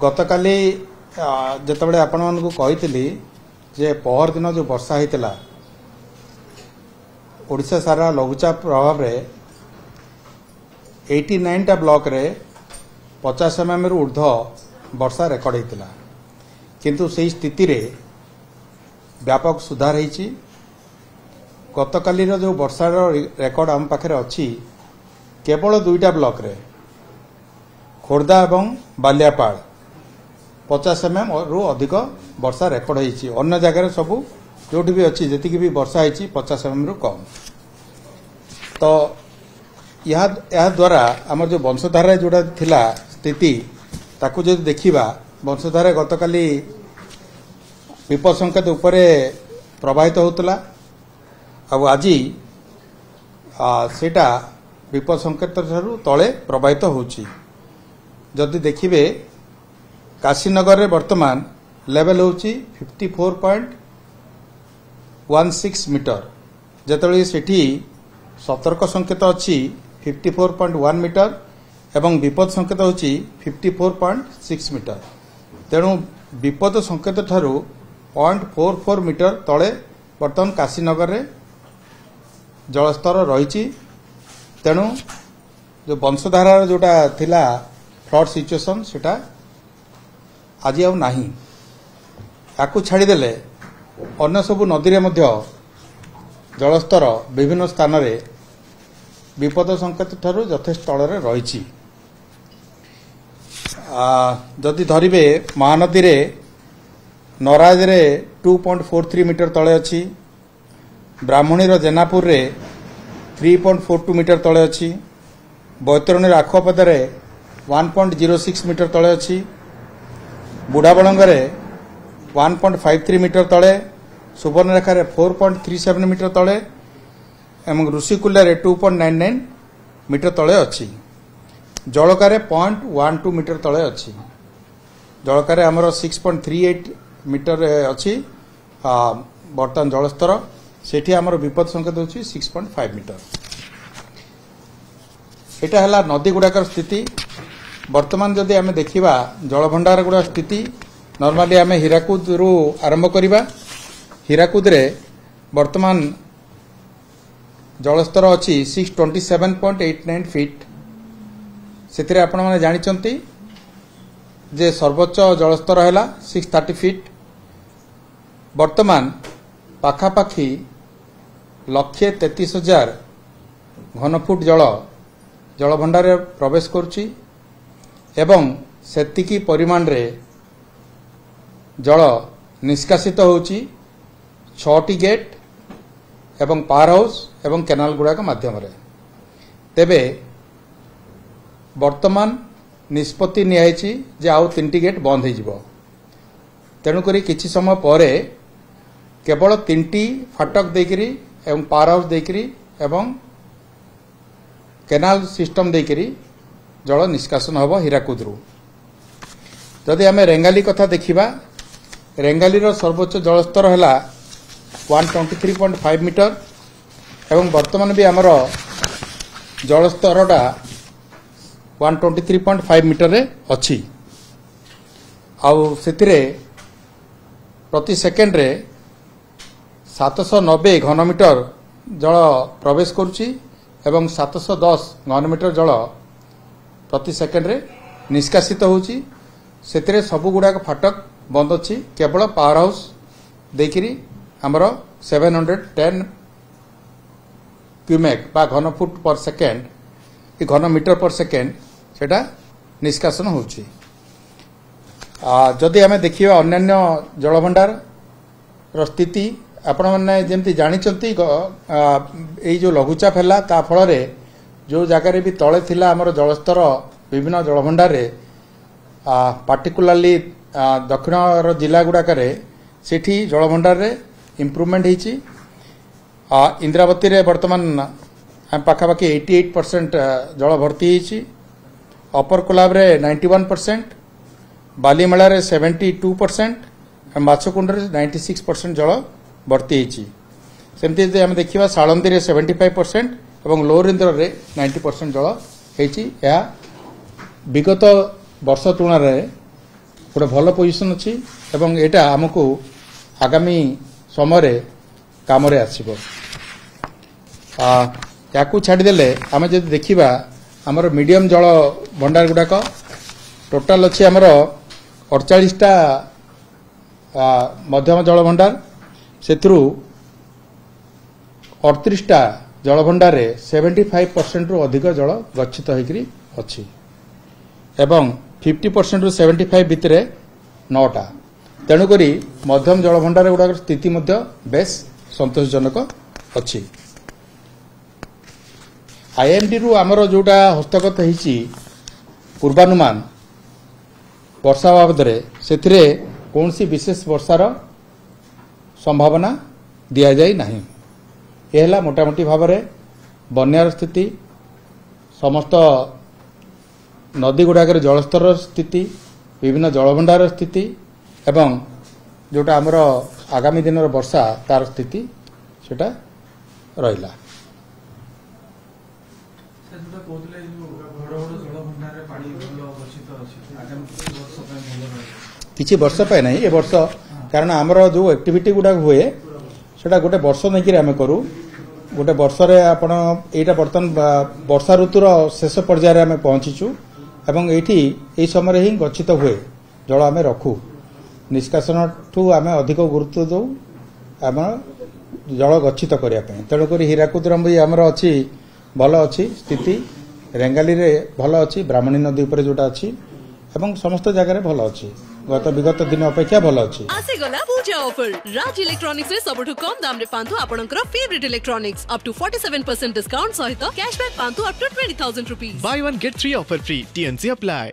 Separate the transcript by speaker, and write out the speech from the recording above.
Speaker 1: गतकाली जितेबाला आपण मानक कही जे पहर दिन जो वर्षा होता ओडिशा सारा लघुचाप प्रभाव रे 89 टा ब्लॉक रे 50 mm रु ऊर्ध वर्षा रेकर्ड होता किंतु से स्थिति रे व्यापक सुधार होती। गतकाली जो वर्षार रेकर्ड आम पाखे अच्छी केवल 2टा ब्लॉक रे खोर्धा एवं बालियापाड़ 50 mm रु अधिक वर्षा रेकर्ड होती। अन्य जगह सबू जो भी अच्छी जी भी वर्षा होती 50 mm रु कम। तो यह द्वारा आम जो वंशधारा जोड़ा थिला स्थिति ताकू जो देखा वंशधारा गतकाली विपद संकेत उपरे प्रभावित होता आज सेटा विपद संकेत ठारू तले प्रभावित होची। जदि देखिबे काशीनगर रे वर्तमान लेवल होची 54.16 मीटर जेतबेले सेठी सतर्क संकेत अच्छी 54.1 मीटर एवं विपद संकेत होची 54.6 मीटर। तेणु विपद संकेत ठारू 0.44 मीटर तले वर्तमान काशीनगर रे जलस्तर रही। तेणु जो वंशधारा जोटा थिला फ्लड सिचुएशन सेटा आज आउ नाही। याकू छाड़ीदेले अन्य सबु नदी रे मध्य जलस्तर विभिन्न स्थान रे विपद संकेत ठारू यथेष्ट तलरे रही। जदि धरिबे महानदी रे नराज रे 2.43 मीटर तले अच्छी, ब्राह्मणीर जेनापुर रे 3.42 मीटर तले अच्छी, बैतरणीर आखुआपदारे 1.06 मीटर तले अच्छी, बुढ़ाबलंग 1.53 मीटर तले, सुवर्णरेखा 4.37 मीटर तले एवं ऋषिकुल्या 2.99 मीटर तले अच्छी। जलकार 0.12 मीटर तले अच्छी। जलकार आमर 6.38 मीटर अच्छी बर्तमान जलस्तर सेठी आमर विपद संकेत होची 6.5 मीटर। एटा हला नदी गुड़ाकर स्थिति। वर्तमान जदि आमे देखिबा जलभंडार गुड़ा स्थिति नॉर्मली आमे हीराकुद रु आरंभ करिबा। हीराकुद रे वर्तमान जलस्तर अच्छी 627.89 फीट। सेथिरे आपण माने जानिचंती जे सर्वोच्च जलस्तर है 630 फीट। वर्तमान पाखापाखि 1,33,000 घनफुट जल जलभंडार प्रवेश करुच्ची एवं सेतिकी परिमाण रे जल निष्कासित होची 6टी गेट एवं पावर हाउस एवं केनाल गुड़ाक माध्यम रे। तेबे वर्तमान निष्पत्ति नियायछि जे आउ 3टी गेट बंद हो जिवो। तेणुकरी किछि समय परे केवल 3टी फाटक देकरी एवं पावर हाउस देकरी एवं केनाल सिस्टम देकरी जल निष्कासन हबो हीराकुद रु। जदि आमे रेंगाली कथा देखिबा रेंगाली रो सर्वोच्च जलस्तर हैला 123.5 मीटर एवं वर्तमान भी आमर जलस्तरटा 123.5 मीटर रे अच्छी। आउ सेतिरे प्रति सेकेंड रे 790 घनमीटर जल प्रवेश करुच्ची एवं 710 घनमीटर जल प्रति सेकेंड रे निष्कासित होची। सेतिरे सबु गुड़ाक फाटक बंद अच्छी। केवल पावर हाउस देकरी आमर 710 क्यूमेक बा घनफुट पर सेकेंड घनमीटर पर सेकेंड सेटा निष्कासन होची। जदि आमे देखिबा अन्यान्य जलभंडार रो स्थिति आपण माने जेमति जानिचंती एई जो लघुचाप हैला ता फल रे जो जगह रे भी तळे थिला हमर जलस्तर विभिन्न जलभंडार रे पार्टिकुलरली दक्षिण जिला गुड़ाक सेठी जलभंडार रे इम्प्रूवमेंट होती। इंद्रावती रे वर्तमान पाखापाखि 88% जल भर्ती होती। अपर कोलाब रे 91%, बालीमेला रे 72%, माछकुंड रे 96% जल भर्ती होती। सेमती यदि आम देखा सालंदी रे 75% और लोरिंद्र रे 90% जल होती। विगत वर्ष तुलन गोटे भल पोजिशन अच्छी एवं एटा आमको आगामी समय काम आसब। या छाड़देले आम जब देखा आमर मीडियम जल भंडार गुड़ाक टोटाल अच्छी आमर 48टा मध्यम जल भंडार से 38टा जल भंडार 75% रु अधिक जल गच्छित होकरी अच्छी एवं 50% रु 75 भितर 9टा तेणुक मध्यम जल भंडार गुड़ाक स्थिति बेस संतोषजनक अच्छी। आईएमडी रु आमर जोटा हस्तगत होती पूर्वानुमान वर्षा बाबद से कौन सी विशेष वर्षार संभावना दि जाए ना। यह मोटामोटी भाव में बन्यार स्थिति समस्त नदी गुड़ाक जलस्तर स्थिति विभिन्न जलभंडार स्थिति एवं जोटा आमर आगामी दिन वर्षा तार स्थिति सेटा रहिला। किछि वर्ष पे नहीं ए वर्ष कारण आमर जो एक्टिविटी गुडा हुए सेटा गोटे वर्ष नहीं आम करूँ गोटे वर्ष आपण एटा बर्तन वर्षा ऋतुर शेष पर्यायर आम पहुंचीचु एवं ये समय ही गच्छित हुए जल आम रखू निष्कासन ठू आम अधिक गुरुत्व दौ आम जल गच्छित करने तेणुक हीराकुद भी आमर अच्छी भल अच्छी स्थिति रेंगाली रे भल अच्छी ब्राह्मणी नदी उपर जोटा अच्छी एवं समस्त जगह भल अच्छी गत विगत दिन अपेक्षा भल अच्छी।
Speaker 2: आसेगला पूजा ऑफर राज इलेक्ट्रॉनिक्स रे सबठु कम दाम रे पांतु आपनकर favourite electronics up to 47% discount सहित कैशबैक पांतु up to 20,000 rupees.
Speaker 3: Buy one get 3 offer free. TNC apply.